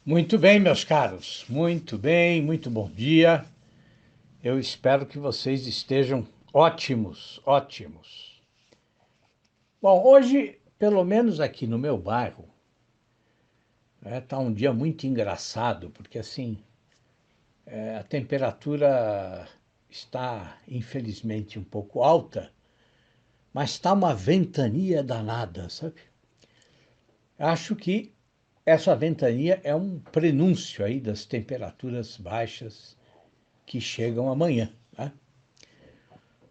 Muito bem, meus caros. Muito bem, muito bom dia. Eu espero que vocês estejam ótimos, ótimos. Bom, hoje, pelo menos aqui no meu bairro, tá um dia muito engraçado, porque assim, a temperatura está, infelizmente, um pouco alta, mas está uma ventania danada, sabe? Acho que essa ventania é um prenúncio aí das temperaturas baixas que chegam amanhã, né?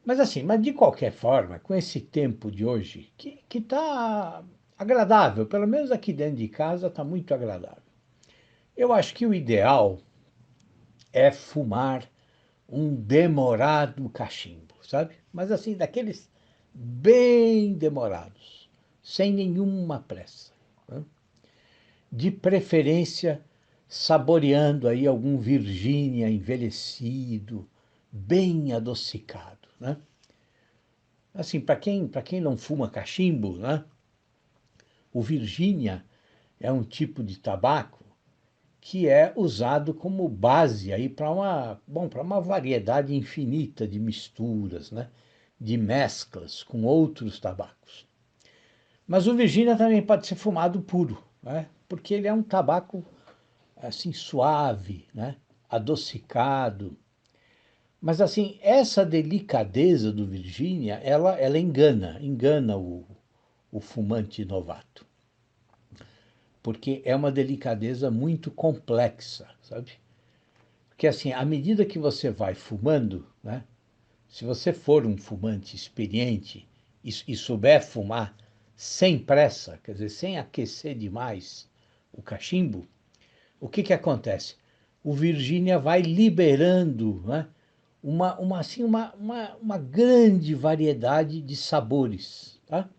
Mas de qualquer forma, com esse tempo de hoje, que tá agradável, pelo menos aqui dentro de casa está muito agradável. Eu acho que o ideal é fumar um demorado cachimbo, sabe? Mas assim, daqueles bem demorados, sem nenhuma pressa, né? De preferência saboreando aí algum Virgínia envelhecido, bem adocicado, né? Assim, para quem não fuma cachimbo, né? O Virgínia é um tipo de tabaco que é usado como base aí para uma variedade infinita de misturas, né? De mesclas com outros tabacos. Mas o Virgínia também pode ser fumado puro, né? Porque ele é um tabaco assim suave, né? Adocicado. Mas assim, essa delicadeza do Virgínia, ela engana o fumante novato, porque é uma delicadeza muito complexa, sabe? Porque assim, à medida que você vai fumando, né? Se você for um fumante experiente e souber fumar sem pressa, quer dizer, sem aquecer demais o cachimbo, o que acontece? O Virgínia vai liberando, né? Uma grande variedade de sabores, tá?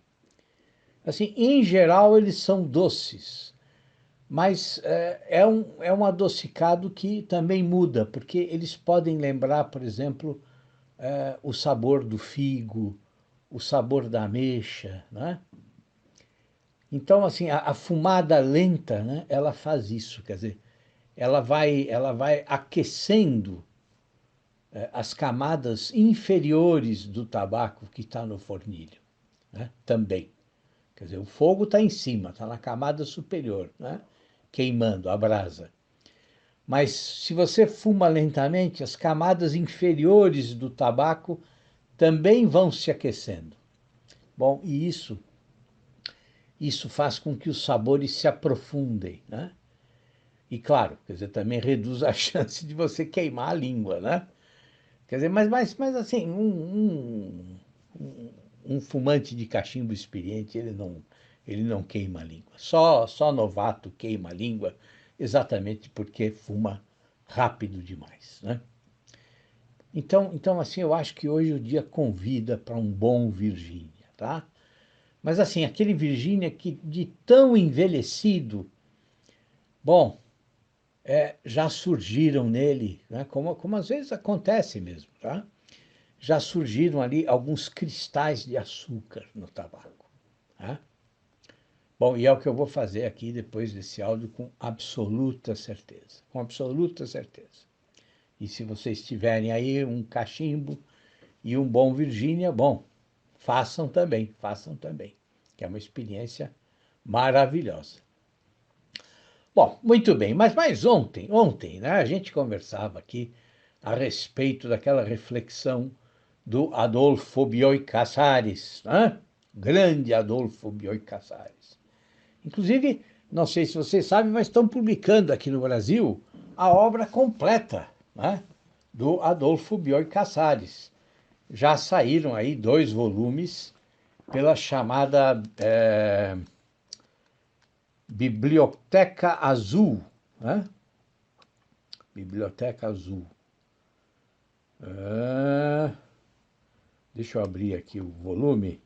Assim, em geral, eles são doces, mas é um adocicado que também muda, porque eles podem lembrar, por exemplo, o sabor do figo, o sabor da ameixa, né? Então, assim, a fumada lenta, né, ela faz isso, quer dizer, ela vai aquecendo as camadas inferiores do tabaco que está no fornilho, né, também. Quer dizer, o fogo está em cima, está na camada superior, né? Queimando a brasa. Mas se você fuma lentamente, as camadas inferiores do tabaco também vão se aquecendo. Bom, e isso faz com que os sabores se aprofundem, né? E claro, quer dizer, também reduz a chance de você queimar a língua, né? Quer dizer, mas assim, um fumante de cachimbo experiente, ele não queima a língua. Só novato queima a língua, exatamente porque fuma rápido demais, né? Então, assim, eu acho que hoje o dia convida para um bom Virgínia, tá? Mas assim, aquele Virgínia que de tão envelhecido, bom, já surgiram nele, né? Como às vezes acontece mesmo, tá? Já surgiram ali alguns cristais de açúcar no tabaco, tá? Bom, e é o que eu vou fazer aqui depois desse áudio com absoluta certeza, com absoluta certeza. E se vocês tiverem aí um cachimbo e um bom Virgínia, bom, façam também, que é uma experiência maravilhosa. Bom, muito bem, mas ontem, né, a gente conversava aqui a respeito daquela reflexão do Adolfo Bioy Casares, né? Grande Adolfo Bioy Casares. Inclusive, não sei se vocês sabem, mas estão publicando aqui no Brasil a obra completa, né, do Adolfo Bioy Casares. Já saíram aí 2 volumes pela chamada Biblioteca Azul, né? Biblioteca Azul. Ah, deixa eu abrir aqui o volume.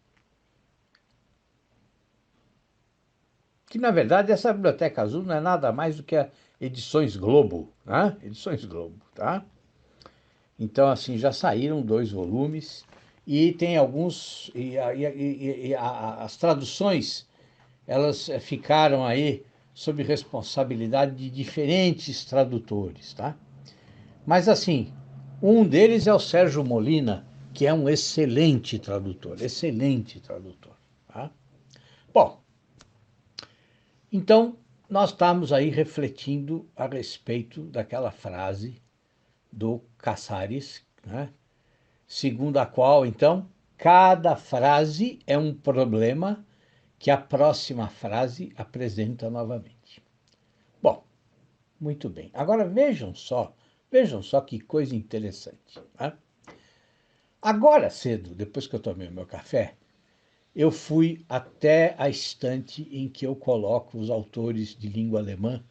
Que, na verdade, essa Biblioteca Azul não é nada mais do que a Edições Globo, né? Edições Globo, tá? Então, assim, já saíram 2 volumes e tem alguns... as traduções, elas ficaram aí sob responsabilidade de diferentes tradutores, tá? Mas assim, um deles é o Sérgio Molina, que é um excelente tradutor, tá? Bom, então nós estamos aí refletindo a respeito daquela frase do Casares, né? Segundo a qual, então, cada frase é um problema que a próxima frase apresenta novamente. Bom, muito bem. Agora vejam só que coisa interessante, né? Agora cedo, depois que eu tomei o meu café, eu fui até a estante em que eu coloco os autores de língua alemã,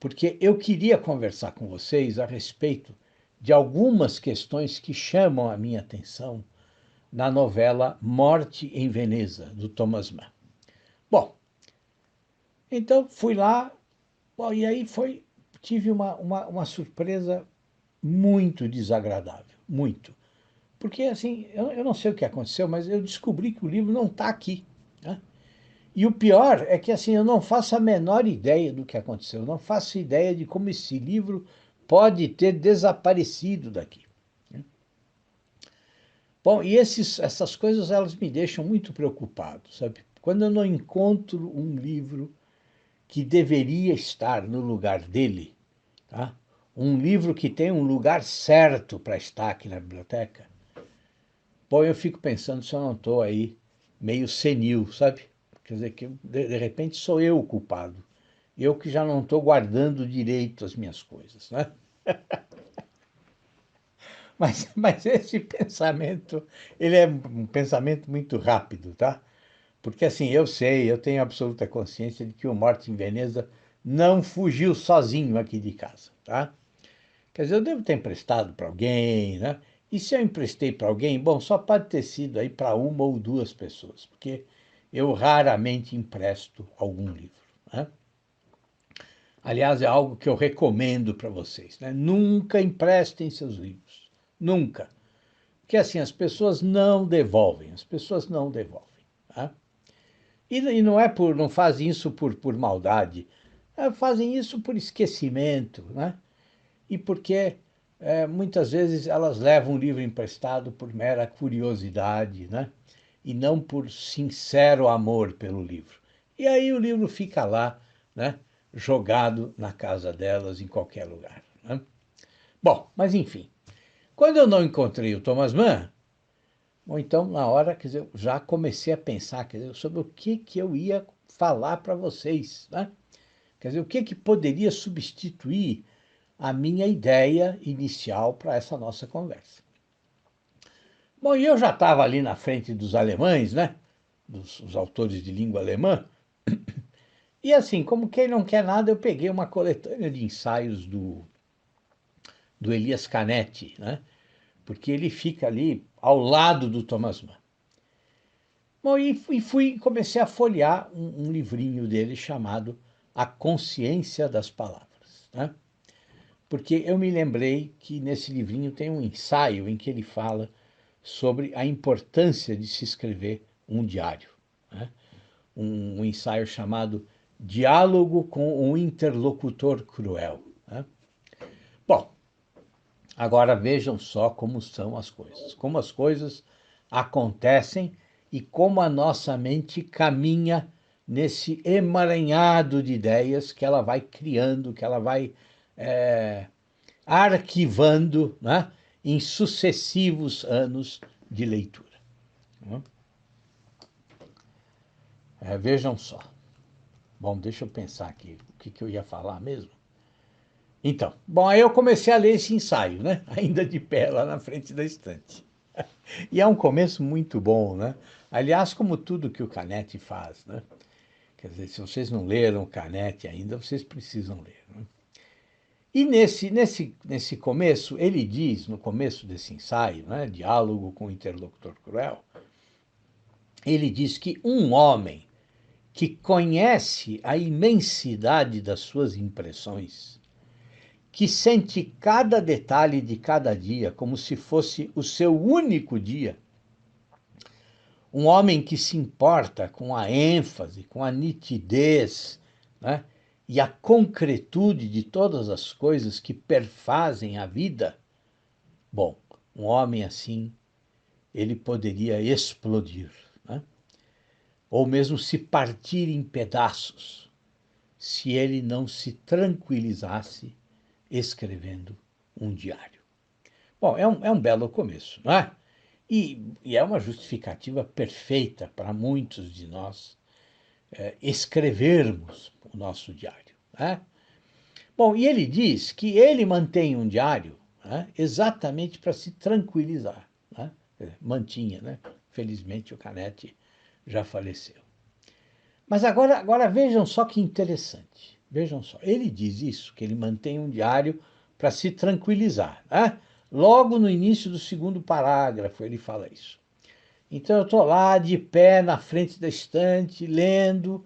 porque eu queria conversar com vocês a respeito de algumas questões que chamam a minha atenção na novela Morte em Veneza, do Thomas Mann. Bom, então fui lá, bom, e aí tive uma surpresa muito desagradável, muito. Porque, assim, eu não sei o que aconteceu, mas eu descobri que o livro não está aqui, né? E o pior é que, assim, eu não faço a menor ideia do que aconteceu, eu não faço ideia de como esse livro pode ter desaparecido daqui, né? Bom, e essas coisas, elas me deixam muito preocupado, sabe? Quando eu não encontro um livro que deveria estar no lugar dele, tá? Um livro que tem um lugar certo para estar aqui na biblioteca, bom, eu fico pensando se eu não estou aí meio senil, sabe? Quer dizer, que de repente sou eu o culpado. Eu que já não estou guardando direito as minhas coisas, né? Mas esse pensamento, ele é um pensamento muito rápido, tá? Porque assim, eu tenho absoluta consciência de que o Morte em Veneza não fugiu sozinho aqui de casa, tá? Quer dizer, eu devo ter emprestado para alguém, né? E se eu emprestei para alguém, bom, só pode ter sido aí para uma ou duas pessoas, porque eu raramente empresto algum livro, né? Aliás, é algo que eu recomendo para vocês, né? Nunca emprestem seus livros, nunca. Porque assim, as pessoas não devolvem, tá? E não é não fazem isso por maldade, fazem isso por esquecimento, né? E porque muitas vezes elas levam o livro emprestado por mera curiosidade, né? E não por sincero amor pelo livro. E aí o livro fica lá, né? Jogado na casa delas, em qualquer lugar, né? Bom, mas enfim, quando eu não encontrei o Thomas Mann, ou então na hora, quer dizer, eu já comecei a pensar, quer dizer, sobre o que eu ia falar para vocês, né? Quer dizer, o que poderia substituir a minha ideia inicial para essa nossa conversa. Bom, e eu já estava ali na frente dos alemães, né? Dos autores de língua alemã. E assim, como quem não quer nada, eu peguei uma coletânea de ensaios do Elias Canetti, né? Porque ele fica ali ao lado do Thomas Mann. Bom, comecei a folhear um livrinho dele chamado A Consciência das Palavras, né? Porque eu me lembrei que nesse livrinho tem um ensaio em que ele fala sobre a importância de se escrever um diário, né? Um ensaio chamado Diálogo com o Interlocutor Cruel, né? Bom, agora vejam só como as coisas acontecem e como a nossa mente caminha nesse emaranhado de ideias que ela vai criando, que ela vai é, arquivando, né, em sucessivos anos de leitura, né? Vejam só. Bom, deixa eu pensar aqui o que eu ia falar mesmo. Então, bom, aí eu comecei a ler esse ensaio, né? Ainda de pé lá na frente da estante. E é um começo muito bom, né? Aliás, como tudo que o Canetti faz, né? Quer dizer, se vocês não leram o Canetti ainda, vocês precisam ler, né? E nesse começo, ele diz, no começo desse ensaio, né, Diálogo com o Interlocutor Cruel, ele diz que um homem que conhece a imensidade das suas impressões, que sente cada detalhe de cada dia como se fosse o seu único dia, um homem que se importa com a ênfase, com a nitidez, né, e a concretude de todas as coisas que perfazem a vida, bom, um homem assim, ele poderia explodir, né? Ou mesmo se partir em pedaços, se ele não se tranquilizasse escrevendo um diário. Bom, é um belo começo, não é? E é uma justificativa perfeita para muitos de nós escrevermos o nosso diário, né? Bom, e ele diz que ele mantém um diário, né, exatamente para se tranquilizar, né? Mantinha, né? Felizmente o Canetti já faleceu. Mas agora vejam só que interessante. Vejam só, ele diz isso, que ele mantém um diário para se tranquilizar, né? Logo no início do segundo parágrafo ele fala isso. Então eu estou lá de pé na frente da estante, lendo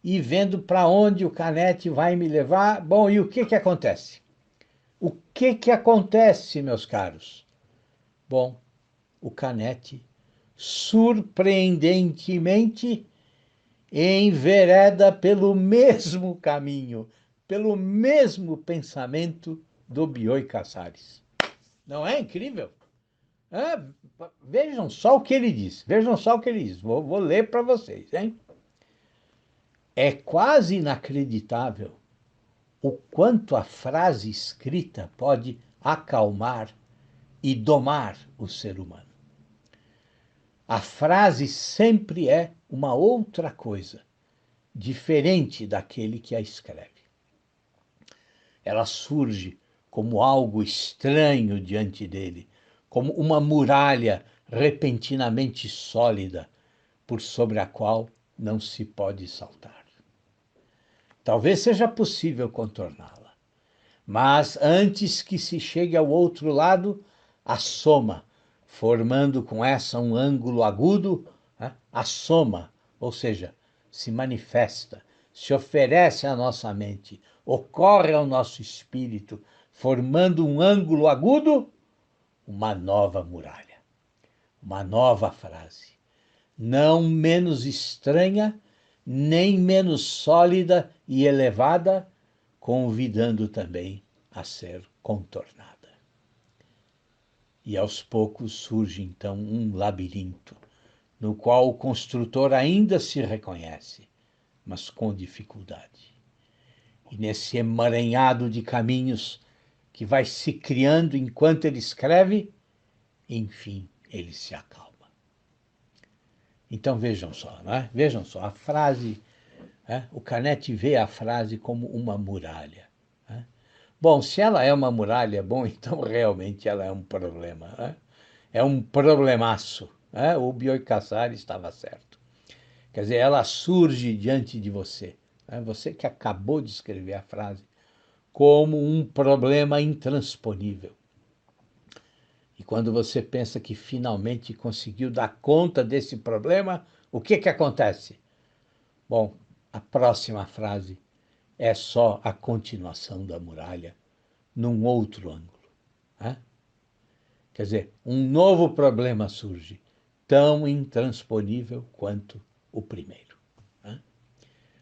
e vendo para onde o Canetti vai me levar. Bom, e o que acontece? O que acontece, meus caros? Bom, o Canetti, surpreendentemente, envereda pelo mesmo caminho, pelo mesmo pensamento do Bioy Casares. Não é incrível? É, vejam só o que ele diz. Vejam só o que ele diz. Vou ler para vocês, hein? É quase inacreditável o quanto a frase escrita pode acalmar e domar o ser humano. A frase sempre é uma outra coisa, diferente daquele que a escreve. Ela surge como algo estranho diante dele, como uma muralha repentinamente sólida, por sobre a qual não se pode saltar. Talvez seja possível contorná-la, mas antes que se chegue ao outro lado, assoma, formando com essa um ângulo agudo, né? Assoma, ou seja, se manifesta, se oferece à nossa mente, ocorre ao nosso espírito, formando um ângulo agudo, uma nova muralha, uma nova frase, não menos estranha, nem menos sólida e elevada, convidando também a ser contornada. E aos poucos surge então um labirinto, no qual o construtor ainda se reconhece, mas com dificuldade. E nesse emaranhado de caminhos que vai se criando enquanto ele escreve, enfim, ele se acalma. Então vejam só, né? Vejam só, a frase, né? O Canetti vê a frase como uma muralha. Né? Bom, se ela é uma muralha, bom, então realmente ela é um problema. Né? É um problemaço. Né? O Bioy Casares estava certo. Quer dizer, ela surge diante de você. Né? Você que acabou de escrever a frase, como um problema intransponível. E quando você pensa que finalmente conseguiu dar conta desse problema, o que acontece? Bom, a próxima frase é só a continuação da muralha num outro ângulo. Né? Quer dizer, um novo problema surge, tão intransponível quanto o primeiro. Né?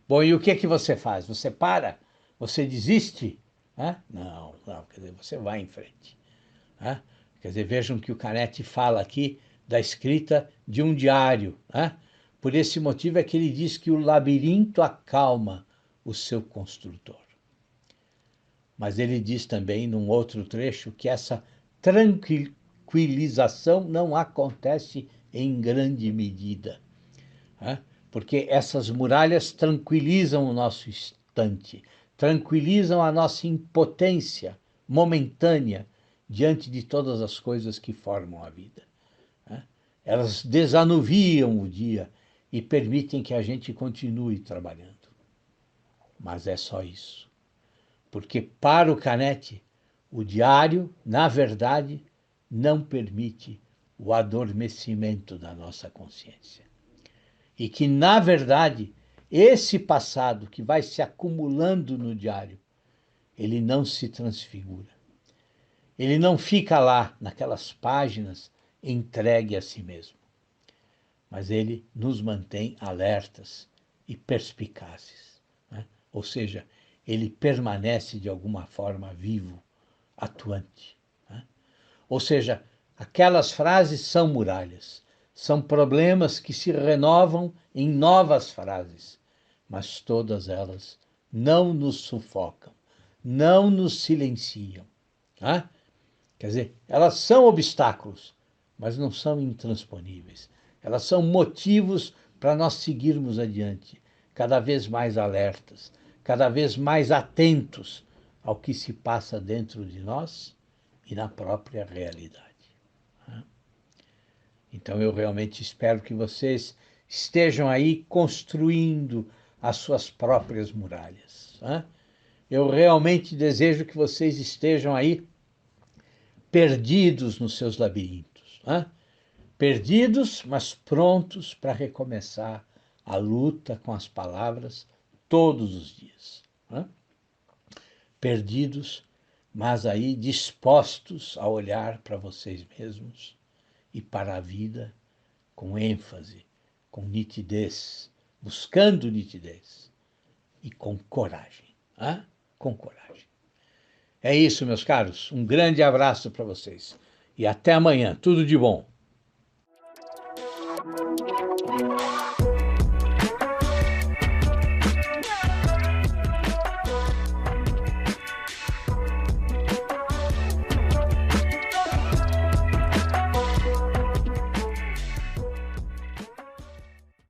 Bom, e o que você faz? Você para? Você desiste? Né? Não, quer dizer, você vai em frente. Né? Quer dizer, vejam que o Canetti fala aqui da escrita de um diário. Né? Por esse motivo é que ele diz que o labirinto acalma o seu construtor. Mas ele diz também, num outro trecho, que essa tranquilização não acontece em grande medida. Né? Porque essas muralhas tranquilizam o nosso instante, tranquilizam a nossa impotência momentânea diante de todas as coisas que formam a vida. Né? Elas desanuviam o dia e permitem que a gente continue trabalhando. Mas é só isso. Porque para o Canetti, o diário, na verdade, não permite o adormecimento da nossa consciência. E que, na verdade, esse passado que vai se acumulando no diário, ele não se transfigura. Ele não fica lá, naquelas páginas, entregue a si mesmo. Mas ele nos mantém alertas e perspicazes. Né? Ou seja, ele permanece de alguma forma vivo, atuante. Né? Ou seja, aquelas frases são muralhas, são problemas que se renovam em novas frases, mas todas elas não nos sufocam, não nos silenciam. Né? Quer dizer, elas são obstáculos, mas não são intransponíveis. Elas são motivos para nós seguirmos adiante, cada vez mais alertas, cada vez mais atentos ao que se passa dentro de nós e na própria realidade. Então eu realmente espero que vocês estejam aí construindo as suas próprias muralhas. Eu realmente desejo que vocês estejam aí perdidos nos seus labirintos. Perdidos, mas prontos para recomeçar a luta com as palavras todos os dias. Perdidos, mas aí dispostos a olhar para vocês mesmos e para a vida com ênfase, com nitidez, buscando nitidez e com coragem. Com coragem. É isso, meus caros. Um grande abraço para vocês. E até amanhã. Tudo de bom.